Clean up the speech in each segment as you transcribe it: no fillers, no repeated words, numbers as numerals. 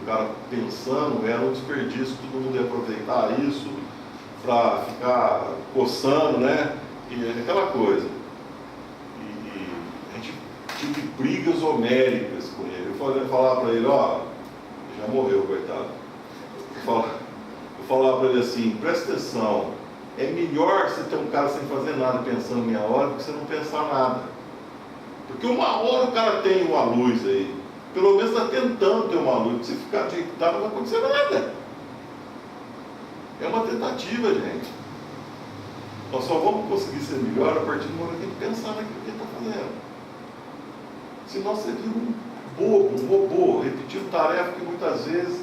o cara pensando, era um desperdício, todo mundo ia aproveitar isso para ficar coçando, né? E aquela coisa. E a gente tive brigas homéricas com ele. Eu falava para ele, ó, já morreu, coitado. Eu falava para ele assim, presta atenção, é melhor você ter um cara sem fazer nada, pensando meia hora, do que você não pensar nada. Porque uma hora o cara tem uma luz aí, pelo menos está tentando ter uma luz, se ficar de jeito que tá, não vai acontecer nada. É uma tentativa, gente. Nós só vamos conseguir ser melhor a partir do momento que a gente pensar naquilo que ele está fazendo. Senão você vira um bobo, um robô, repetindo tarefa que muitas vezes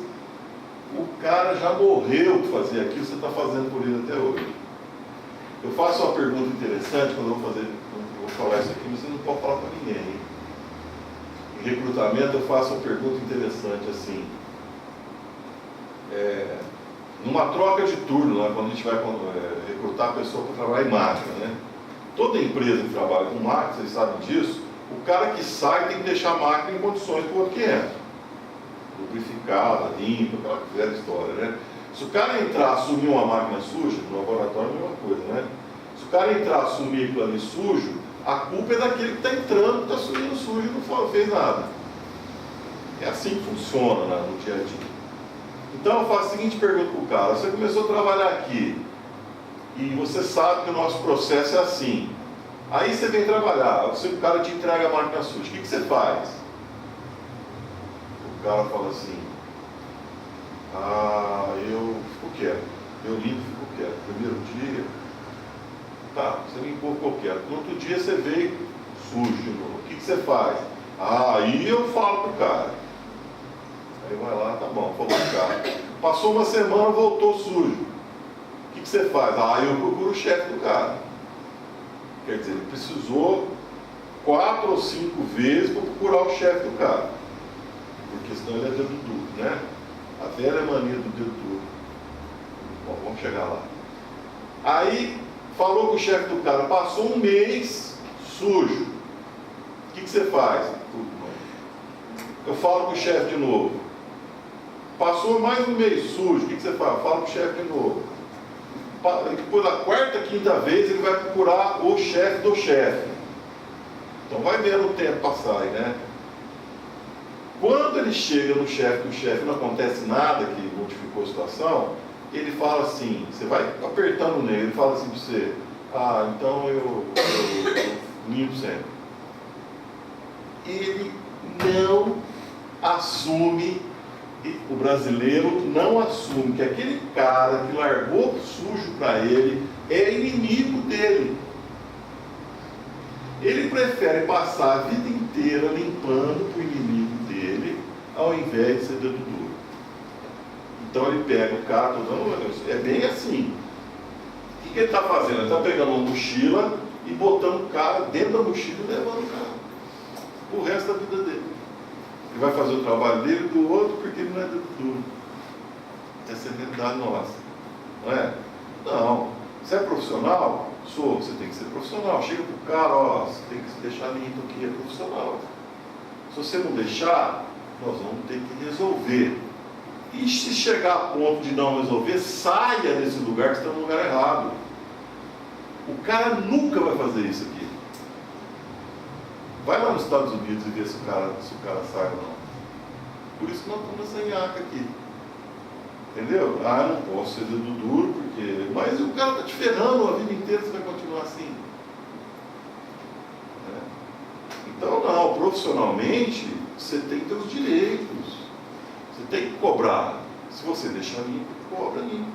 o cara já morreu de fazer aquilo, você está fazendo por ele até hoje. Eu faço uma pergunta interessante quando eu vou falar isso aqui, mas você não pode falar para ninguém, hein? Em recrutamento eu faço uma pergunta interessante assim. Numa troca de turno, né, quando a gente vai recrutar a pessoa para trabalhar em máquina, né? Toda empresa que trabalha com máquina, vocês sabem disso, o cara que sai tem que deixar a máquina em condições para o outro que entra. Lubrificada, limpa, aquela velha história, né? Se o cara entrar, assumir uma máquina suja, no laboratório é a mesma coisa, né? Se o cara entrar, assumir aquilo ali sujo, a culpa é daquele que está entrando, que está assumindo sujo e não fez nada. É assim que funciona, né, no dia a dia. Então eu faço a seguinte pergunta para o cara: você começou a trabalhar aqui e você sabe que o nosso processo é assim. Aí você vem trabalhar, o cara te entrega a máquina suja, o que você faz? O cara fala assim: eu fico quieto, eu limpo e fico quieto. Primeiro dia, tá, você limpou, ficou quieto. No outro dia você veio sujo de novo. O que você faz? Aí eu falo pro cara. Aí vai lá, tá bom, falou pro cara. Passou uma semana, voltou sujo. O que você faz? Eu procuro o chefe do cara. Quer dizer, ele precisou 4 ou 5 vezes para procurar o chefe do cara. Porque senão ele é dedo duro, né? A velha mania do dedo duro. Bom, vamos chegar lá. Aí, falou com o chefe do cara, passou um mês sujo. O que você faz? Eu falo com o chefe de novo. Passou mais um mês sujo, o que você faz? Fala com o chefe de novo. Depois da 4ª, 5ª vez, ele vai procurar o chefe do chefe. Então vai vendo o tempo passar aí, né? Quando ele chega no chefe do chefe, não acontece nada que modificou a situação, ele fala assim, você vai apertando nele, ele fala assim para você: então eu limpo sempre. Ele não assume, o brasileiro não assume que aquele cara que largou sujo para ele é inimigo dele. Ele prefere passar a vida inteira limpando para o inimigo dele, ao invés de ser dedo duro. Então ele pega o cara, é bem assim. O que ele está fazendo? Ele está pegando uma mochila e botando o cara dentro da mochila e levando o cara o resto da vida dele. Ele vai fazer o trabalho dele do outro porque ele não é dedo duro. Essa é a realidade nossa. Não é? Não. Você é profissional? Sou. Você tem que ser profissional. Chega para o cara, você tem que se deixar limpo aqui, é profissional. Se você não deixar, nós vamos ter que resolver. E se chegar a ponto de não resolver, saia desse lugar que está no lugar errado. O cara nunca vai fazer isso aqui. Vai lá nos Estados Unidos e vê se o cara sai ou não. Por isso que nós estamos nessa nhaca aqui. Entendeu? Eu não posso ser dedo duro, porque... Mas o cara está te ferrando a vida inteira, você vai continuar assim. Então, não, profissionalmente, você tem seus direitos. Você tem que cobrar. Se você deixar limpo, cobra limpo.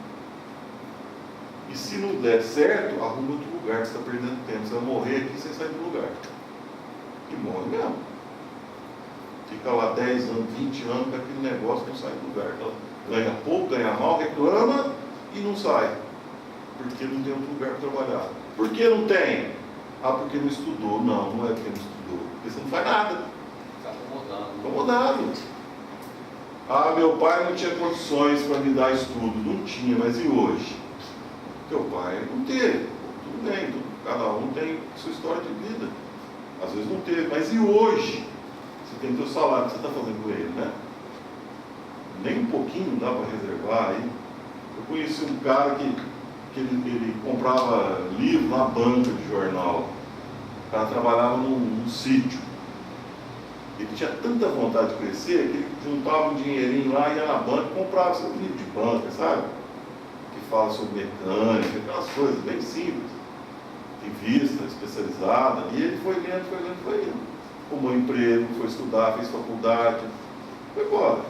E se não der certo, arruma outro lugar, que você está perdendo tempo. Você vai morrer aqui sem sair do lugar. E morre mesmo. Fica lá 10 anos, 20 anos com aquele negócio, não sai do lugar. Ela ganha pouco, ganha mal, reclama e não sai. Porque não tem outro lugar para trabalhar. Por que não tem? Porque não estudou. Não, não é porque não estudou. Porque você não faz nada. Está acomodado. Acomodado. Meu pai não tinha condições para me dar estudo. Não tinha, mas e hoje? Teu pai não teve. Tudo bem, cada um tem sua história de vida. Às vezes não teve, mas e hoje? Você tem teu salário, que você está fazendo com ele, né? pouquinho, não dá para reservar aí. Eu conheci um cara que ele comprava livro na banca de jornal. O cara trabalhava num sítio. Ele tinha tanta vontade de crescer que ele juntava um dinheirinho lá, ia na banca e comprava seu livro de banca, sabe? Que fala sobre mecânica, aquelas coisas bem simples. Revista especializada. E ele foi lendo. Arrumou emprego, foi estudar, fez faculdade. Foi embora.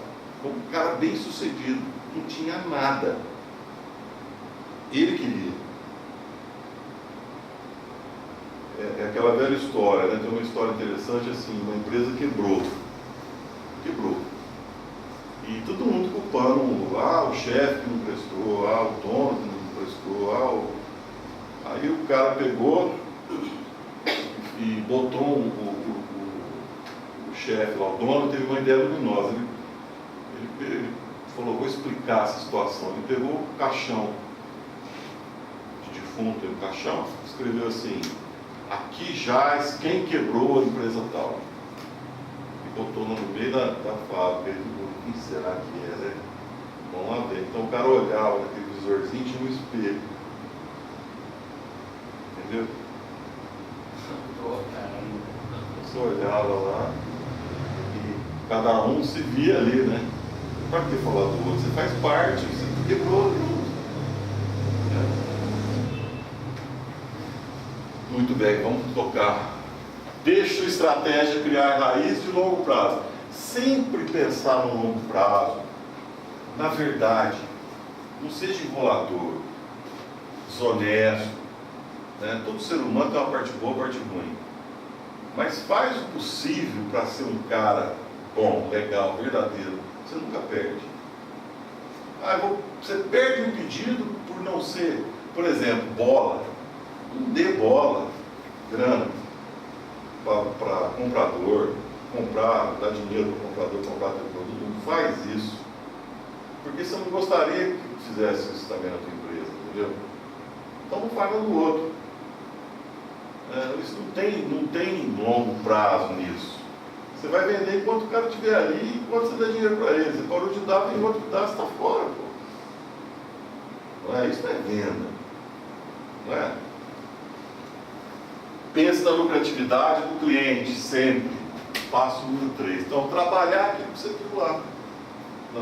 Foi um cara bem sucedido. Não tinha nada. Ele queria. É aquela velha história, né? Tem uma história interessante assim, uma empresa quebrou. E todo mundo culpando, o chefe que não prestou, o dono que não prestou, Aí o cara pegou e botou o chefe lá, o dono, teve uma ideia luminosa. Ele falou, vou explicar essa situação. Ele pegou o caixão de defunto, o caixão, escreveu assim, aqui jaz quem quebrou a empresa tal. E botou no meio da fábrica. Ele falou, quem será que é, né? Vamos lá ver. Então o cara olhava naquele visorzinho, tinha um espelho. Entendeu? Você olhava lá e cada um se via ali, né? Para que falar do outro? Você faz parte, você quebrou junto. Muito bem, vamos tocar. Deixa a estratégia criar raiz de longo prazo. Sempre pensar no longo prazo. Na verdade, não seja enrolador, desonesto. Todo ser humano tem uma parte boa e uma parte ruim. Mas faz o possível para ser um cara bom, legal, verdadeiro. Você nunca perde. Você perde um pedido por não ser, por exemplo, bola. Não dê bola, grana para comprador, dar dinheiro para o comprador comprar teu produto. Não faz isso. Porque você não gostaria que fizesse isso também na tua empresa, entendeu? Então não paga no outro. Isso não tem longo prazo nisso. Você vai vender enquanto o cara estiver ali, enquanto você dá dinheiro para ele. Você parou de dar, tem outro que dá, você está fora. Pô. Isso não é venda. Não é? Pense na lucratividade do cliente, sempre. Passo número 3. Então, trabalhar aquilo que você viu lá. Na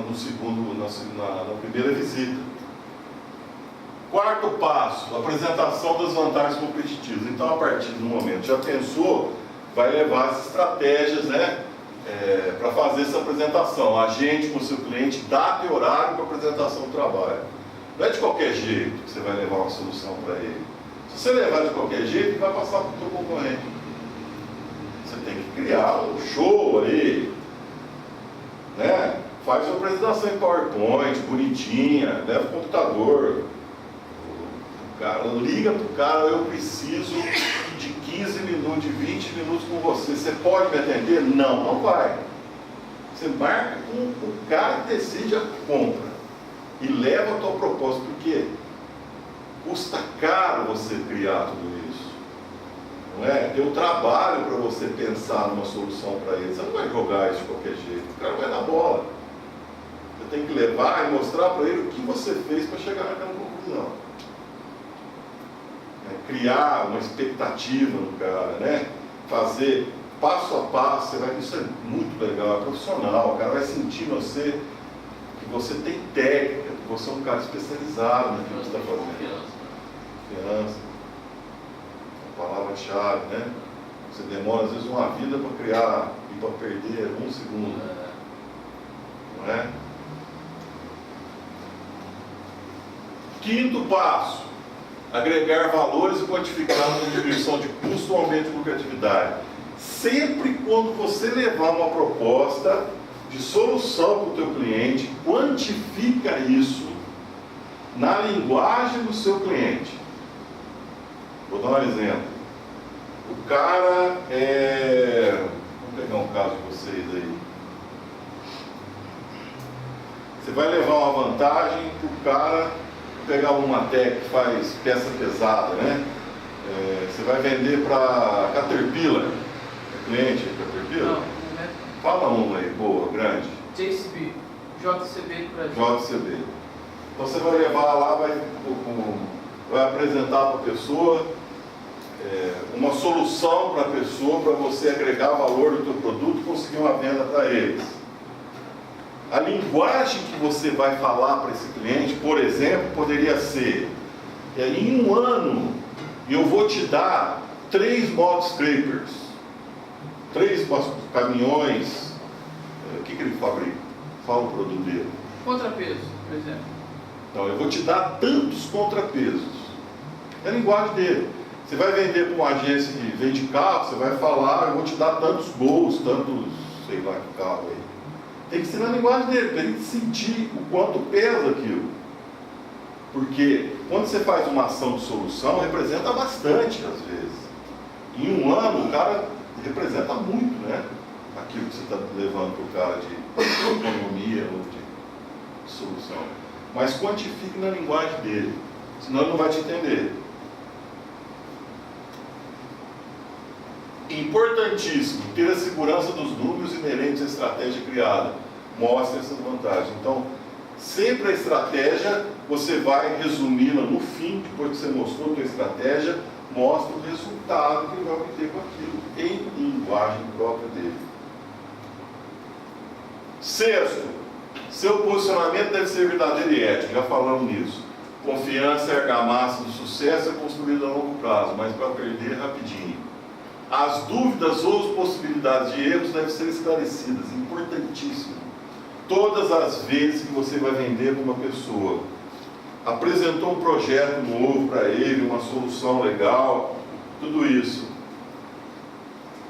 primeira visita. Quarto passo, apresentação das vantagens competitivas. Então, a partir do momento, já pensou, vai levar as estratégias, para fazer essa apresentação. Agende com o seu cliente, data e horário para apresentação do trabalho. Não é de qualquer jeito que você vai levar uma solução para ele. Se você levar de qualquer jeito, ele vai passar para o seu concorrente. Você tem que criar um show aí, né? Faz uma apresentação em PowerPoint, bonitinha, leva o computador. Cara, liga para o cara, eu preciso de 15 minutos, de 20 minutos com você. Você pode me atender? Não, não vai. Você marca com o cara que decide a compra e leva a tua proposta, porque custa caro você criar tudo isso. Não é? Tem um trabalho para você pensar numa solução para ele. Você não vai jogar isso de qualquer jeito. O cara vai dar bola. Você tem que levar e mostrar para ele o que você fez para chegar naquela conclusão. Criar uma expectativa no cara, né? Fazer passo a passo, isso é muito legal, é profissional, o cara vai sentir você, que você tem técnica, que você é um cara especializado naquilo que você está fazendo. Confiança. A palavra-chave, né? Você demora às vezes uma vida para criar e para perder 1 segundo. Não é? Quinto passo. Agregar valores e quantificando a diminuição de custo ou aumento de lucratividade. Sempre quando você levar uma proposta de solução para o teu cliente, quantifica isso na linguagem do seu cliente. Vou dar um exemplo. O cara Vamos pegar um caso de vocês aí. Você vai levar uma vantagem para o cara pegar uma tech que faz peça pesada, né? Você vai vender para Caterpillar. É cliente de Caterpillar? Não, não é. Fala uma aí, boa, grande. JCB. JCB, por exemplo. JCB. Então você vai levar lá, vai apresentar para a pessoa uma solução para a pessoa, para você agregar valor no teu produto e conseguir uma venda para eles. A linguagem que você vai falar para esse cliente, por exemplo, poderia ser: em um ano eu vou te dar 3 moto scrapers, 3 caminhões. O que ele fabrica? Fala o produto dele. Contrapeso, por exemplo. Então, eu vou te dar tantos contrapesos. É a linguagem dele. Você vai vender para uma agência que vende carro, você vai falar: eu vou te dar tantos gols, tantos, sei lá que carro aí. Tem que ser na linguagem dele, para ele sentir o quanto pesa aquilo. Porque quando você faz uma ação de solução, representa bastante às vezes. Em um ano, o cara representa muito, né? Aquilo que você está levando para o cara de economia ou de solução. Mas quantifique na linguagem dele, senão ele não vai te entender. Importantíssimo, ter a segurança dos números inerentes à estratégia criada. Mostre essas vantagens. Então, sempre a estratégia, você vai resumi-la no fim, depois que você mostrou a sua estratégia, mostra o resultado que ele vai obter com aquilo, em linguagem própria dele. Sexto, seu posicionamento deve ser verdadeiro e ético, já falamos nisso. Confiança é a argamassa do sucesso, é construída a longo prazo, mas para perder rapidinho. As dúvidas ou as possibilidades de erros devem ser esclarecidas, importantíssimo. Todas as vezes que você vai vender para uma pessoa, apresentou um projeto novo para ele, uma solução legal, tudo isso,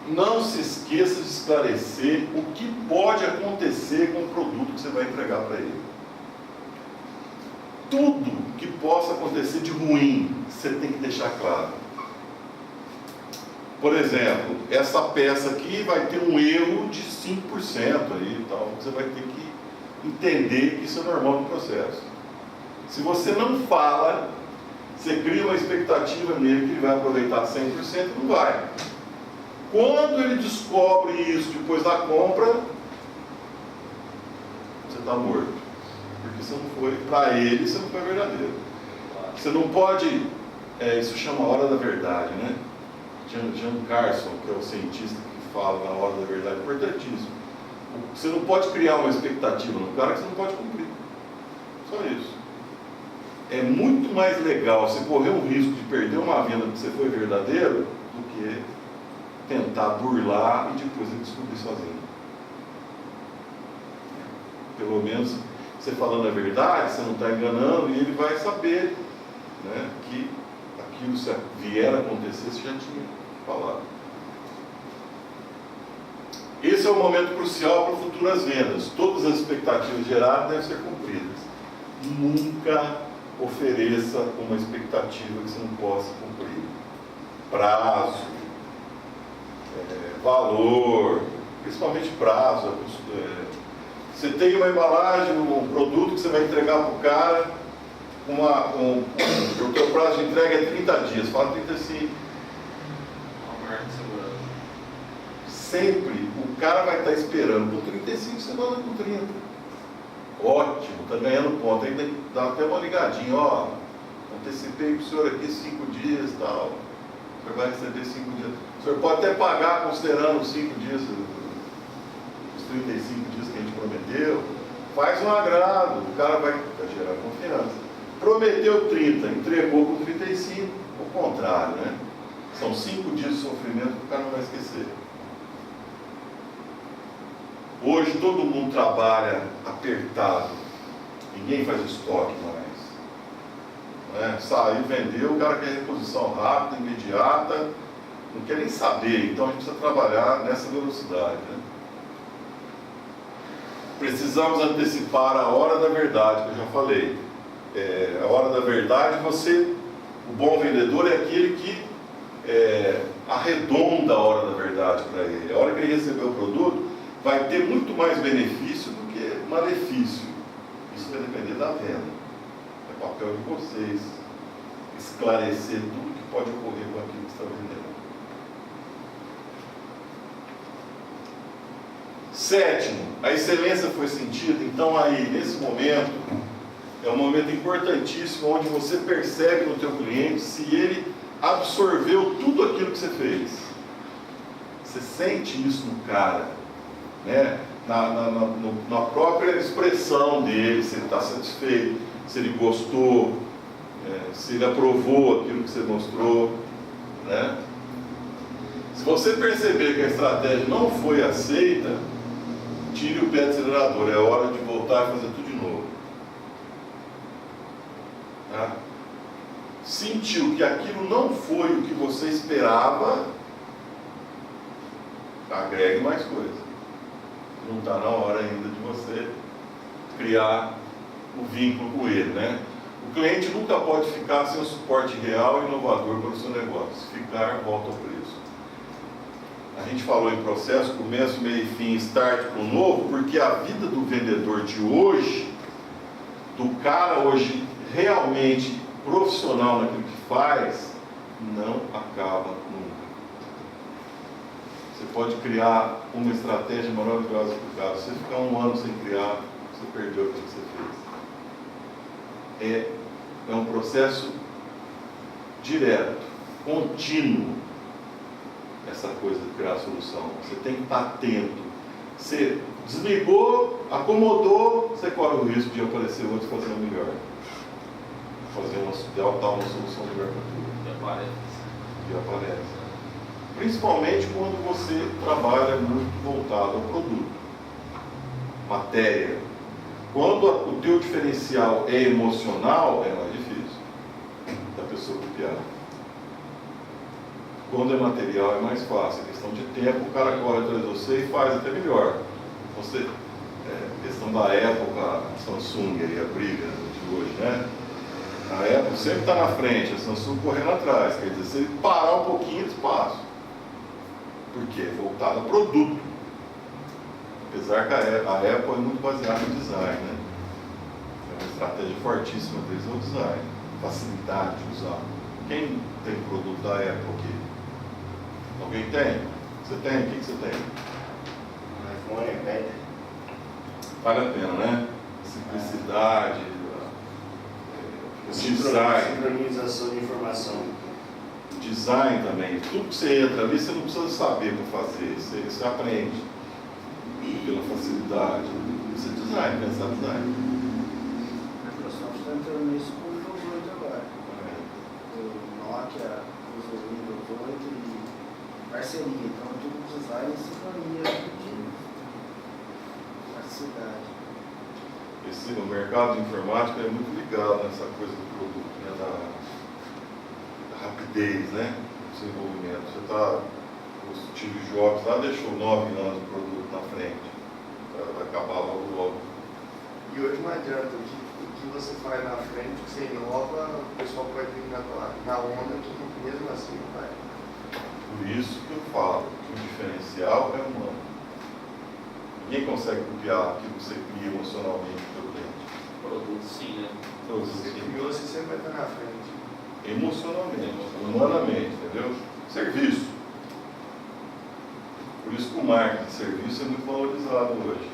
não se esqueça de esclarecer o que pode acontecer com o produto que você vai entregar para ele. Tudo que possa acontecer de ruim, você tem que deixar claro. Por exemplo, essa peça aqui vai ter um erro de 5% aí, então você vai ter que entender que isso é normal no processo. Se você não fala, você cria uma expectativa nele que ele vai aproveitar 100%, não vai. Quando ele descobre isso depois da compra, você está morto. Porque você não foi, para ele, você não foi verdadeiro. Você não pode, isso chama hora da verdade, né? Jan Carson, que é o cientista que fala na hora da verdade, é importantíssimo. Você não pode criar uma expectativa no cara que você não pode cumprir. Só isso. É muito mais legal você correr o risco de perder uma venda que você foi verdadeiro do que tentar burlar e depois ele descobrir sozinho. Pelo menos você falando a verdade, você não está enganando e ele vai saber, né, que aquilo, se vier a acontecer, você já tinha falado. Esse é o momento crucial para futuras vendas. Todas as expectativas geradas devem ser cumpridas. Nunca ofereça uma expectativa que você não possa cumprir. Prazo, valor, principalmente prazo. Você tem uma embalagem, um produto que você vai entregar para o cara, o teu prazo de entrega é 30 dias, fala 35. Sempre o cara vai estar esperando por 35, você manda por 30. Ótimo, está ganhando ponto. Ainda dá até uma ligadinha, ó. Antecipei para o senhor aqui 5 dias e tal. O senhor vai receber 5 dias. O senhor pode até pagar considerando os 5 dias, os 35 dias que a gente prometeu. Faz um agrado, o cara vai gerar confiança. Prometeu 30, entregou com 35, o contrário, né? São 5 dias de sofrimento que o cara não vai esquecer. Hoje todo mundo trabalha apertado, ninguém faz estoque mais. Saiu, vendeu, o cara quer reposição rápida, imediata, não quer nem saber, então a gente precisa trabalhar nessa velocidade. Né? Precisamos antecipar a hora da verdade, que eu já falei. A hora da verdade, o bom vendedor é aquele que arredonda a hora da verdade para ele. A hora que ele receber o produto, vai ter muito mais benefício do que malefício. Isso vai depender da venda. É papel de vocês esclarecer tudo que pode ocorrer com aquilo que está vendendo. Sétimo, a excelência foi sentida. Então aí, nesse momento, é um momento importantíssimo onde você percebe no teu cliente se ele absorveu tudo aquilo que você fez. Você sente isso no cara, né? Na própria expressão dele, se ele está satisfeito, se ele gostou, se ele aprovou aquilo que você mostrou, né? Se você perceber que a estratégia não foi aceita, tire o pé do acelerador, é hora de voltar e fazer tudo de novo. Tá? Sentiu que aquilo não foi o que você esperava, agregue mais coisa. Não está na hora ainda de você criar o vínculo com ele, né? O cliente nunca pode ficar sem um suporte real e inovador para o seu negócio. Se ficar, volta ao preço. A gente falou em processo, começo, meio e fim, start para o novo, porque a vida do vendedor de hoje, do cara hoje realmente profissional naquilo que faz, não acaba nunca. Você pode criar uma estratégia maravilhosa para o cara. Se você ficar um ano sem criar, você perdeu o que você fez. É um processo direto, contínuo, essa coisa de criar solução. Você tem que estar atento. Você desligou, acomodou, você corre o risco de aparecer outro e fazer um melhor. Dar uma solução melhor para tudo. E aparece. Principalmente quando você trabalha muito voltado ao produto, matéria. Quando o teu diferencial é emocional, é mais difícil da pessoa copiar. Quando é material, é mais fácil. É questão de tempo, o cara corre atrás de você e faz até melhor. Você, questão da época, Samsung, aí, a briga de hoje, né? A Apple sempre está na frente, a Samsung correndo atrás. Quer dizer, se ele parar um pouquinho, eles passam. Porque é voltado a produto. Apesar que a Apple é muito baseada no design, né? É uma estratégia fortíssima deles é o design. Facilidade de usar. Quem tem produto da Apple aqui? Alguém tem? Você tem? O que você tem? iPhone, iPad. Vale a pena, né? Simplicidade, design. Sincronização de informação. Design também. Tudo que você entra ali, você não precisa saber para fazer. Você aprende. Pela facilidade. Isso é design, pensar design. A Microsoft está entrando nisso com o Windows 8 agora. O Nokia usa o Windows 8 e parceria. Então tudo design e sincronia de facilidade. O mercado de informática é muito ligado nessa coisa do produto, né? Da rapidez, né? Do desenvolvimento. Você está, o Steve Jobs lá deixou 9 anos de produto na frente, vai acabar logo. E hoje não adianta, o que você faz na frente, o que você inova, o pessoal pode vir na onda que mesmo assim não vai. Por isso que eu falo que o diferencial é humano. Ninguém consegue copiar aquilo que você cria emocionalmente do teu cliente. Produto sim, né? Todos Você assim. criou, você sempre vai estar na frente. Emocionalmente, humanamente, entendeu? Serviço. Por isso que o marketing de serviço é muito valorizado hoje.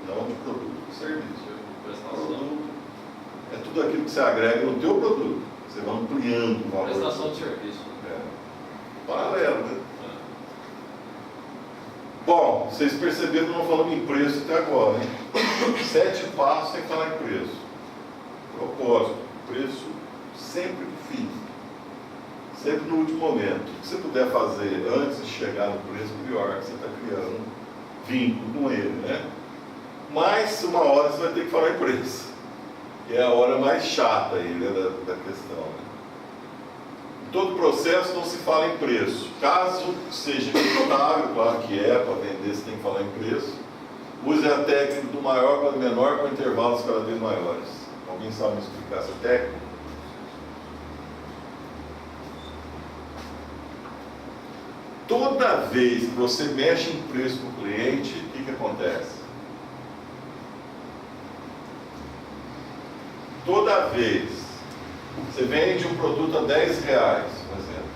Não de produto, de serviço. Prestação. Produto é tudo aquilo que você agrega no teu produto. Você vai ampliando o valor. Prestação de serviço. Paralelo, né? Bom, vocês perceberam que não falamos em preço até agora, hein? 7 passos sem falar em preço. Propósito, preço sempre no fim. Sempre no último momento. O que você puder fazer antes de chegar no preço, melhor, que você está criando vínculo com ele, né? Mas uma hora você vai ter que falar em preço. Que é a hora mais chata aí, né, da questão. Né? Em todo processo não se fala em preço. Caso seja inevitável, claro que é, para vender você tem que falar em preço. Use a técnica do maior para o menor com intervalos cada vez maiores. Alguém sabe me explicar essa técnica? Toda vez que você mexe em preço com o cliente, o que acontece? Toda vez você vende um produto a R$10, por exemplo.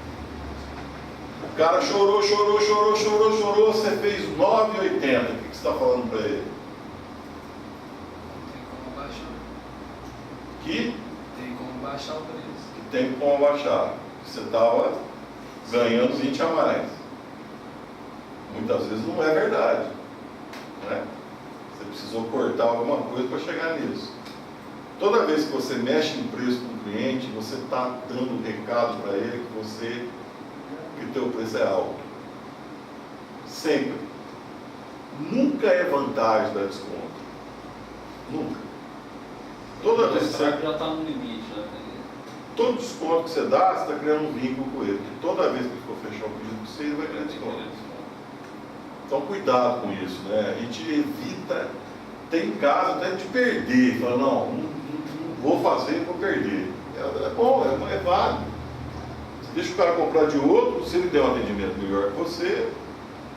O cara chorou, você fez R$9,80. O que você está falando para ele? Tem como baixar. Que Tem como baixar o preço. tem como baixar. Você estava ganhando 20 a mais. Muitas vezes não é verdade, né? Você precisou cortar alguma coisa para chegar nisso. Toda vez que você mexe em preço com o cliente, você está dando um recado para ele que o teu preço é alto. Sempre. Nunca é vantagem dar desconto. Nunca. Toda vez que você já está no limite, né? todo desconto que você dá, você está criando um vínculo com ele. Porque toda vez que ele for fechar um pedido com você, ele vai criar desconto. Então cuidado com isso, né? A gente evita, tem caso até de perder. Fala, não vou fazer, vou perder. É bom, é válido. Você deixa o cara comprar de outro, se ele der um atendimento melhor que você,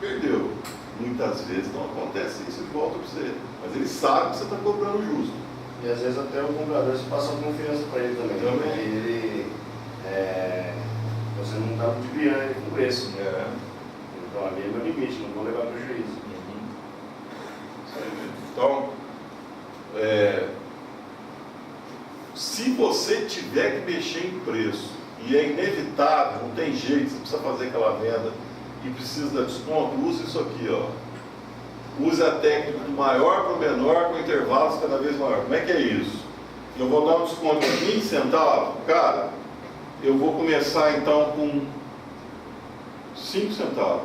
perdeu. Muitas vezes não acontece isso, ele volta para você. Mas ele sabe que você está cobrando justo. E às vezes até o comprador se passa confiança para ele também. Também. Ele, você não está ludibriando ele com preço. Então ali é meu limite, não vou levar prejuízo. Isso aí mesmo. Então, se você tiver que mexer em preço, e é inevitável, não tem jeito, você precisa fazer aquela venda e precisa dar desconto, use isso aqui, ó. Use a técnica do maior para o menor com intervalos cada vez maior. Como é que é isso? Eu vou dar um desconto de 20 centavos, cara, eu vou começar então com 5 centavos.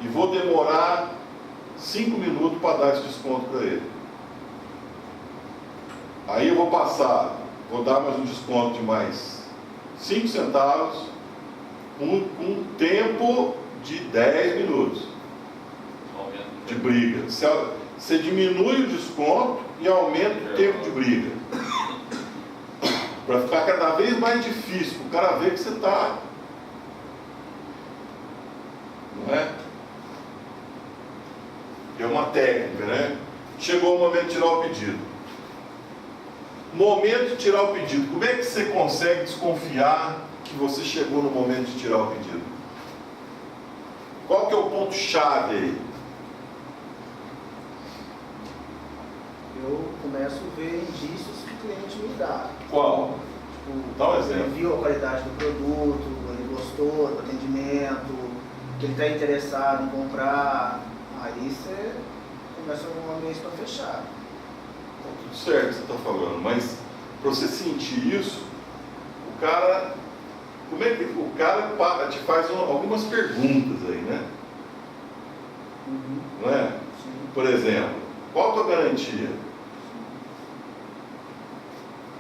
E vou demorar 5 minutos para dar esse desconto para ele. Aí eu vou dar mais um desconto de mais 5 centavos com um tempo de 10 minutos de briga. Você diminui o desconto e aumenta o tempo de briga. Para ficar cada vez mais difícil, para o cara ver que você está. Não é? É uma técnica, né? Chegou o momento de tirar o pedido. Momento de tirar o pedido. Como é que você consegue desconfiar que você chegou no momento de tirar o pedido? Qual que é o ponto-chave aí? Eu começo a ver indícios que o cliente me dá. Qual? Tipo, Dá um exemplo. ele viu a qualidade do produto, ele gostou do atendimento, que ele está interessado em comprar. Aí você começa um mês para fechar. Tudo certo que você está falando, mas para você sentir isso, o cara, como é que o cara te faz algumas perguntas aí, né? Não é? Sim. Por exemplo, qual a tua garantia?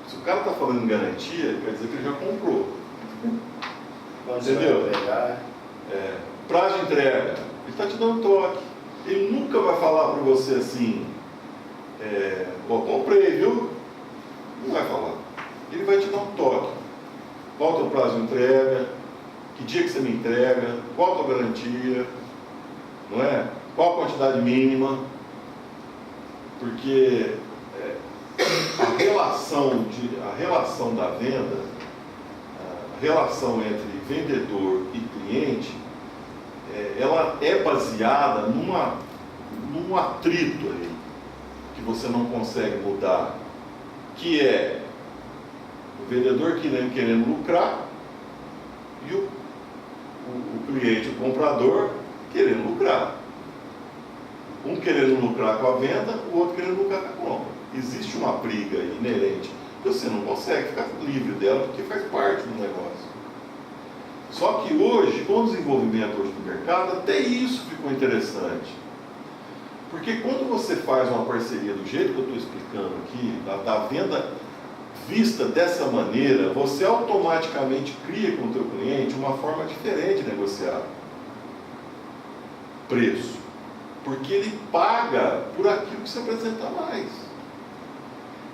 Se o cara está falando em garantia, quer dizer que ele já comprou. Quando você Entendeu? vai entregar, Prazo de entrega, ele está te dando toque. Ele nunca vai falar para você assim, comprei, viu? Não vai falar. Ele vai te dar um toque. Qual o teu prazo de entrega? Que dia que você me entrega? Qual a tua garantia? Não é? Qual a quantidade mínima? Porque a relação da venda, a relação entre vendedor e cliente, ela é baseada num atrito aí, que você não consegue mudar, que é o vendedor querendo lucrar e o cliente, o comprador, querendo lucrar. Um querendo lucrar com a venda, o outro querendo lucrar com a compra. Existe uma briga inerente, que você não consegue ficar livre dela, porque faz parte do negócio. Só que hoje, com o desenvolvimento hoje do mercado, até isso ficou interessante. Porque quando você faz uma parceria do jeito que eu estou explicando aqui, da venda vista dessa maneira, você automaticamente cria com o teu cliente uma forma diferente de negociar preço. Porque ele paga por aquilo que você apresenta mais.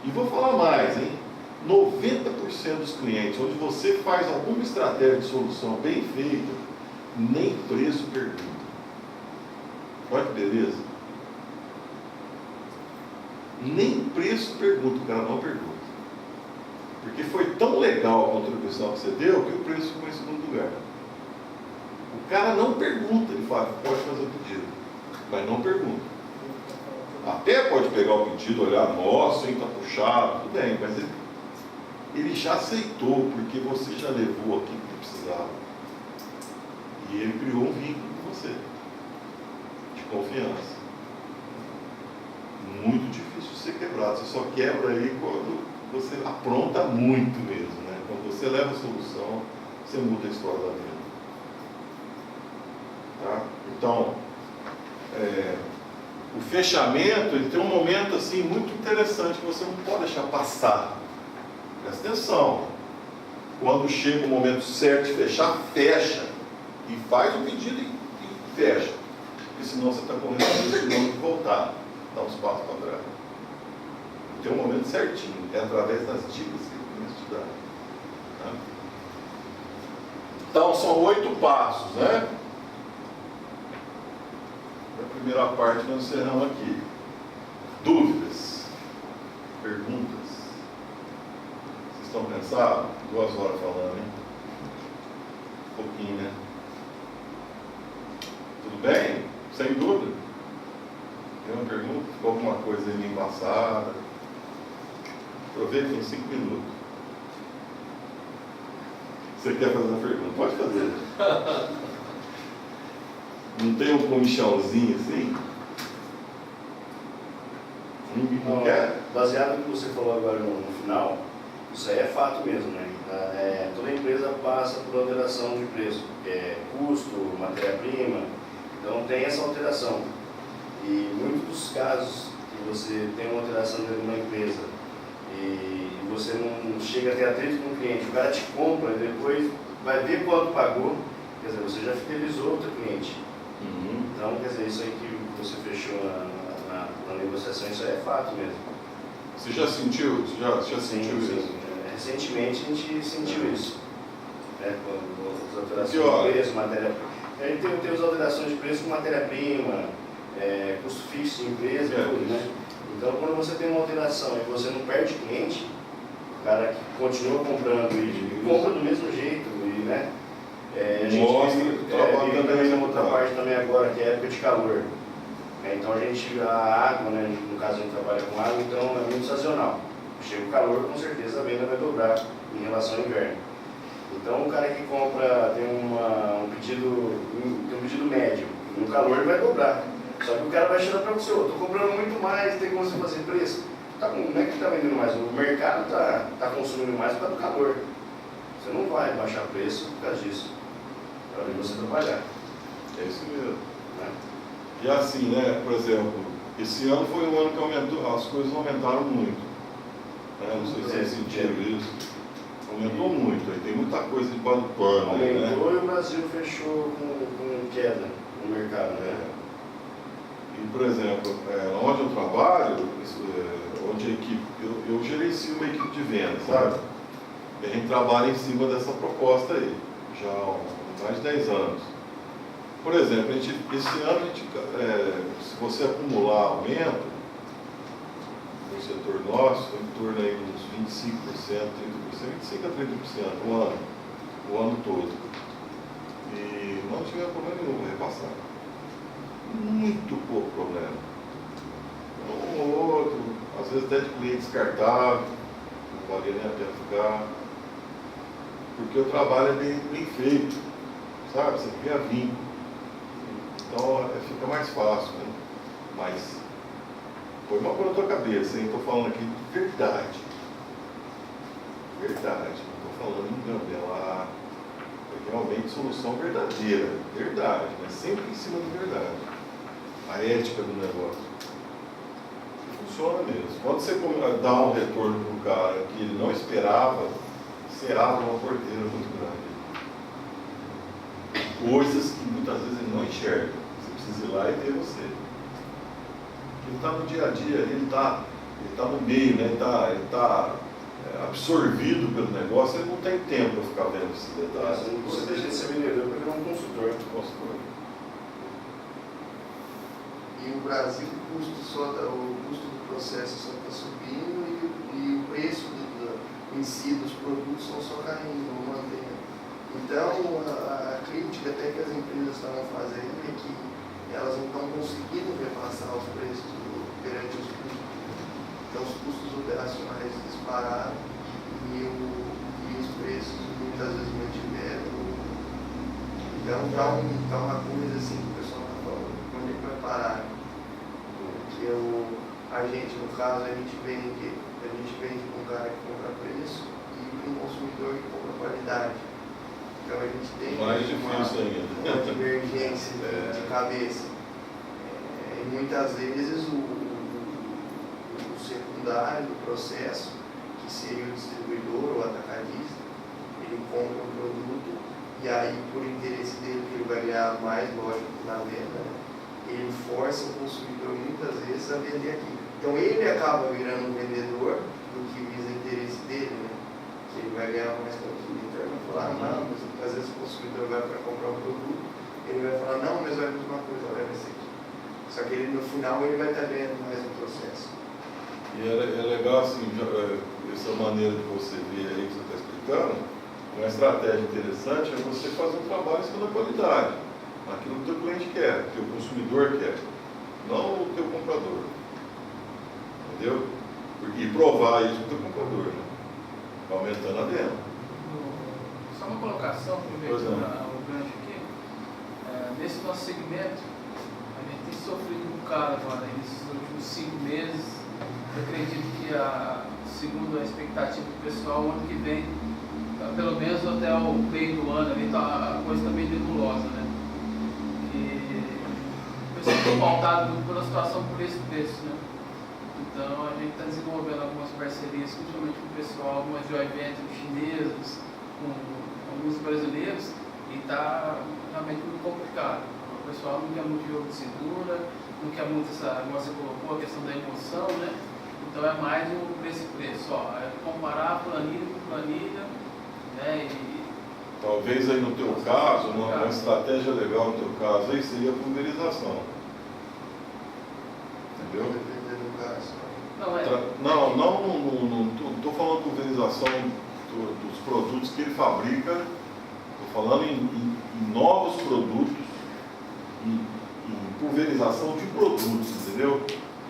E vou falar mais, hein? 90% dos clientes, onde você faz alguma estratégia de solução bem feita, nem preço pergunta. Olha que beleza. Nem preço pergunta, o cara não pergunta. Porque foi tão legal a contribuição que você deu, que o preço ficou em segundo lugar. O cara não pergunta, ele fala, pode fazer o pedido. mas não pergunta. Até pode pegar o pedido, olhar, nossa, está puxado, tudo bem, mas ele já aceitou, porque você já levou aquilo que precisava. E ele criou um vínculo com você, de confiança. Muito difícil de ser quebrado. Você só quebra aí quando você apronta muito mesmo, né? Quando você leva a solução, você muda a história da vida. Tá? Então, o fechamento, ele tem um momento assim muito interessante que você não pode deixar passar. Presta atenção. Quando chega o momento certo de fechar, fecha. E faz o pedido e fecha. Porque senão você está correndo risco de voltar. Dá uns passos para trás. Tem um momento certinho. É através das dicas que eu começo a te dar. Tá? Então, são 8 passos, né? A primeira parte nós encerramos aqui. Dúvidas? Perguntas? Vocês estão cansados? 2 horas falando, hein? Um pouquinho, né? Tudo bem? Sem dúvida? Tem uma pergunta? Ficou alguma coisa aí meio embaçada? Aproveita, tem 5 minutos. Você quer fazer uma pergunta? Pode fazer. Não tem um comichãozinho assim? Não quer? Baseado no que você falou agora no final, isso aí é fato mesmo, né? Toda empresa passa por alteração de preço, que é custo, matéria-prima, então tem essa alteração. E muitos dos casos que você tem uma alteração dentro de uma empresa e você não chega a ter atrito com o cliente, o cara te compra e depois vai ver quanto pagou, quer dizer, você já fidelizou outro cliente. Então, quer dizer, isso aí que você fechou na negociação, isso aí é fato mesmo. Você já sentiu? Você já sentiu Sim. isso? Recentemente a gente sentiu isso. Né? As alterações de preço, matéria-prima. A gente tem as alterações de preço com matéria-prima, custo fixo de empresa, tudo, né? Então, quando você tem uma alteração e você não perde cliente, o cara que continua comprando e compra do mesmo jeito, e, né? A gente vive também uma outra parte também agora, que é a época de calor. Então a água, né? No caso a gente trabalha com água, então é muito sazonal. Chega o calor, com certeza a venda vai dobrar em relação ao inverno. Então o cara que compra tem um pedido médio, no calor ele vai dobrar. Só que o cara vai chegar para você, eu estou comprando muito mais, tem como você fazer preço? Não é que está vendendo mais, o mercado está consumindo mais por causa do calor. Você não vai baixar preço por causa disso. Para você trabalhar. É isso mesmo. Né? E assim, né, por exemplo, esse ano foi um ano que aumentou, as coisas aumentaram muito. Não sei se vocês sentiram isso. Aumentou muito, aí tem muita coisa de pano pano. Aumentou, né? E o Brasil fechou com queda no mercado. Né? E, por exemplo, onde eu trabalho, onde a equipe, eu gerencio uma equipe de venda, sabe? E a gente trabalha em cima dessa proposta aí, já há mais de 10 anos. Por exemplo, esse ano, se você acumular aumento no setor nosso, em torno aí de uns 25%, 30%, 25% a 30% o ano todo. E não tivemos problema nenhum em repassar. Muito pouco problema. Um ou outro, às vezes até de cliente descartável, não valia nem a pena ficar. Porque o trabalho é bem feito, sabe? Você cria vínculo. Então fica mais fácil, né? Mas põe uma coisa na tua cabeça, hein? Estou falando aqui de verdade. Verdade. Não estou falando em gambelar. É realmente solução verdadeira. Verdade, mas sempre em cima da verdade. A ética do negócio. Funciona mesmo. Quando você dá um retorno para um cara que ele não esperava, você abre uma porteira muito grande. Coisas que muitas vezes ele não enxerga. Você precisa ir lá e ver você. Ele está no dia a dia, ele está no meio, né? Ele está absorvido pelo negócio, ele não tem tempo para ficar vendo esses detalhes. Você deixa de ser vendedor para virar um consultor. E o Brasil, o custo do processo só está subindo e o preço em si dos produtos são só caindo, mantendo. Então, a crítica até que as empresas estavam fazendo é que elas não estão conseguindo repassar os preços perante os custos. Então os custos operacionais dispararam e os preços muitas vezes mantiveram. Então tá uma coisa assim que o pessoal está falando, onde é que vai parar? Porque a gente, no caso, a gente vende com um cara que compra preço e com um consumidor que compra qualidade. Então a gente tem Mais difícil ainda. uma divergência de cabeça. E muitas vezes o secundário do processo, que seria o distribuidor ou o atacadista, ele compra um produto e aí, por interesse dele, que ele vai ganhar mais, lógico, na venda, né? Ele força o consumidor muitas vezes a vender aqui. Então ele acaba virando um vendedor do que visa o interesse dele, né? Que ele vai ganhar mais com aquilo. Então ele vai falar, não, mas às vezes o consumidor vai para comprar um produto, ele vai falar, não, mas vai a mesma coisa, leva esse aqui. Só que ele, no final ele vai estar ganhando mais no processo. E é legal assim, essa maneira que você vê aí, que você está explicando, uma estratégia interessante é você fazer um trabalho em cima da qualidade, aquilo que o teu cliente quer, que o consumidor quer, não o teu comprador. Entendeu? E provar isso pro teu comprador, né? Aumentando a venda. Só uma colocação, aproveitando o gancho aqui. Nesse nosso segmento, a gente tem sofrido um bocado agora, nesses últimos 5 meses. Eu acredito que, segundo a expectativa do pessoal, o ano que vem, pelo menos até o meio do ano, ali, a coisa está meio nebulosa, né? E o pessoal está pautado muito pela situação por esse preço, né? Então a gente está desenvolvendo algumas parcerias, principalmente com o pessoal, algumas joint ventures chinesas, com alguns brasileiros, e está realmente muito complicado. O pessoal não quer muito jogo de cintura, não quer muito essa, como você colocou, a questão da emoção, né? Então é mais esse preço, é comparar planilha com planilha, né? E Talvez aí no teu caso, uma estratégia legal no teu caso aí seria a pulverização. Entendeu? Dependendo do caso. Não estou falando pulverização dos produtos que ele fabrica, estou falando em novos produtos, em pulverização de produtos, entendeu?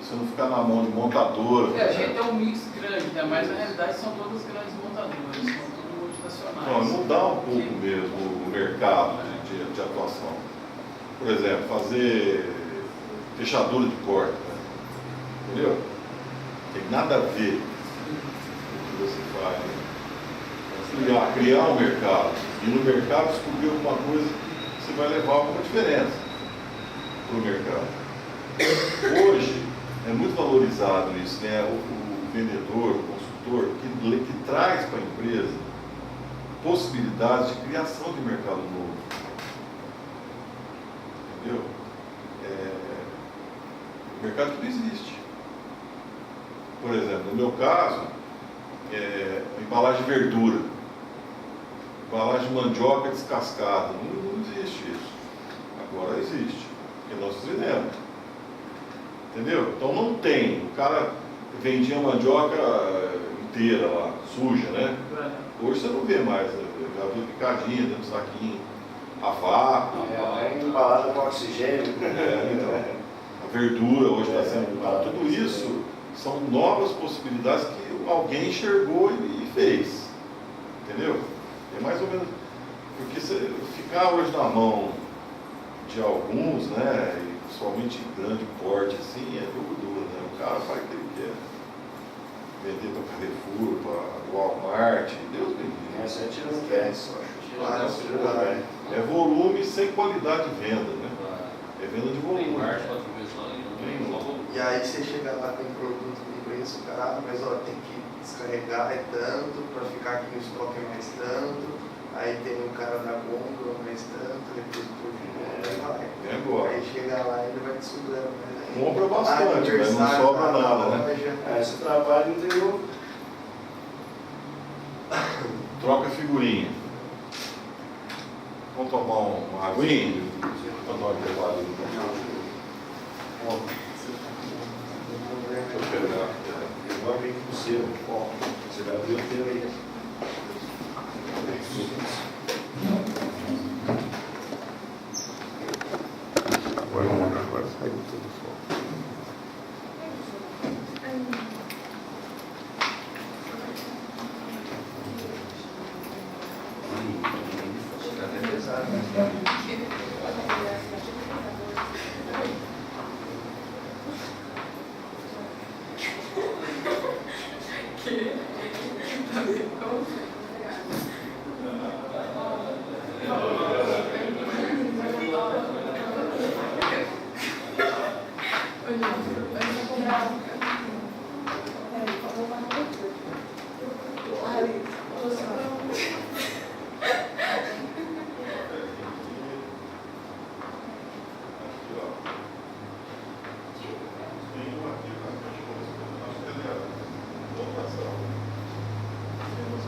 Você não ficar na mão de montadora. a gente tem um mix grande, né? Mas na realidade são todas grandes montadoras, são todas multinacionais. Não, mudar um pouco mesmo o mercado de atuação. Por exemplo, fazer fechadura de porta, entendeu? Tem nada a ver com o que você faz. Criar um mercado. E no mercado descobrir alguma coisa que você vai levar alguma diferença para o mercado. Hoje é muito valorizado isso, né? O vendedor, o consultor, que traz para a empresa possibilidades de criação de mercado novo. Entendeu? Mercado que não existe. Por exemplo, no meu caso, embalagem de verdura, embalagem de mandioca descascada, não existe isso. Agora existe, porque nós fizemos. Entendeu? Então não tem. O cara vendia mandioca inteira lá, suja, né? Hoje você não vê mais, já vê picadinha dentro do saquinho, a vácuo. É embalada com oxigênio. Então, a verdura hoje está sendo embalada. Tudo isso são novas possibilidades que alguém enxergou e fez. Entendeu? É mais ou menos. Porque se ficar hoje na mão de alguns, né? E principalmente em grande porte, assim, é duro, né? O cara faz o que ele quer. Vender para Carrefour, para Walmart, Deus me livre. Essa a gente não quer. É volume sem qualidade de venda, né? É venda de volume. Tem marcha, outra vez lá, e não tem E aí você chega lá com um produto com preço, cara, mas ó, tem que descarregar tanto, para ficar aqui no estoque mais tanto, aí tem o cara da gôndola mais tanto, depois o produto É agora. aí chega lá e ele vai te sugando. Né? Compra bastante, mas não sobra nada, né? Esse trabalho não tem outro. Troca figurinha. Vamos tomar uma aguinha? Vamos tomar um intervalo. Deixa eu pegar. Agora vem com o seu. Você vai abrir o teu aí. Agora vamos Tem uma aqui, a gente vai responder. Nós temos votação. Temos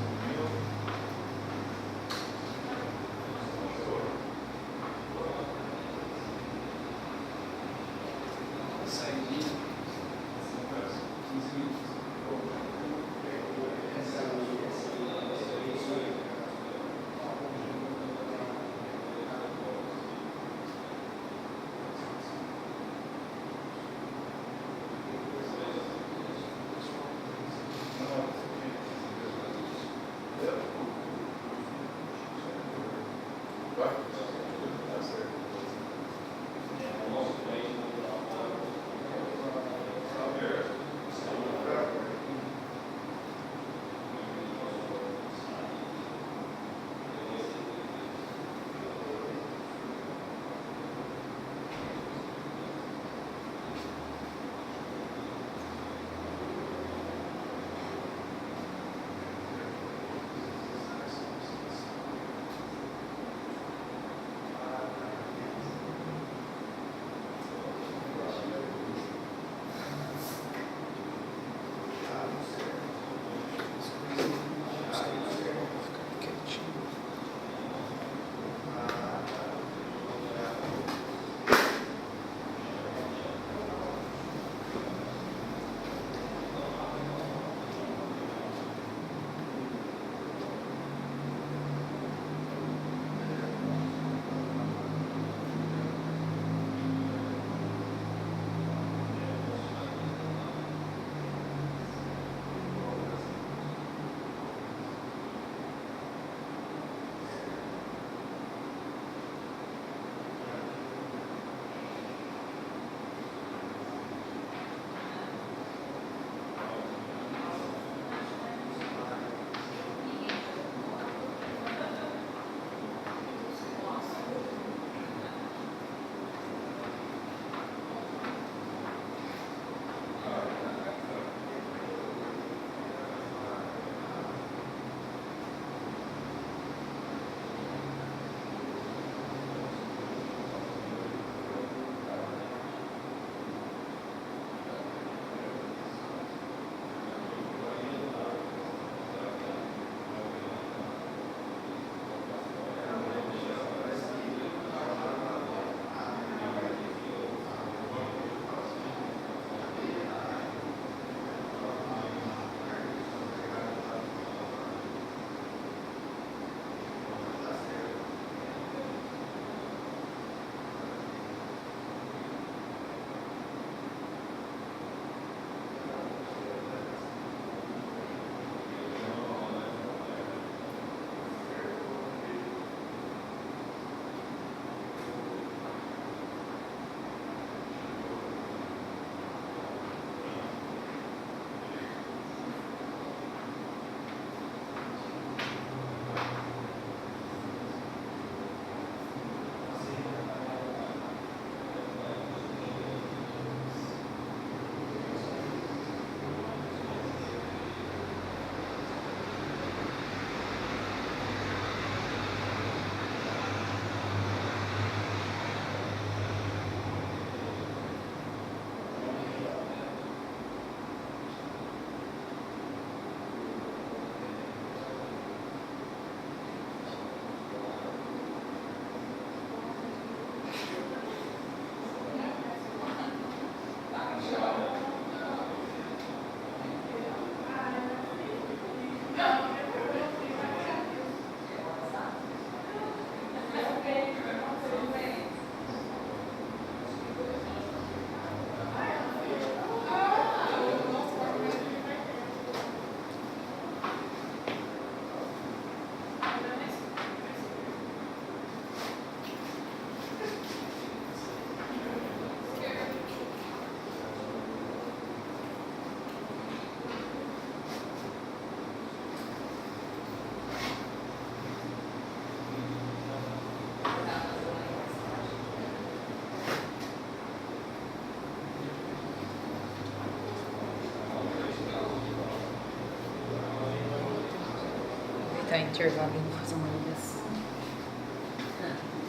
aproveitar o intervalo e fazer uma ligação.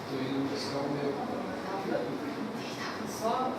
Estou indo buscar o meu. Só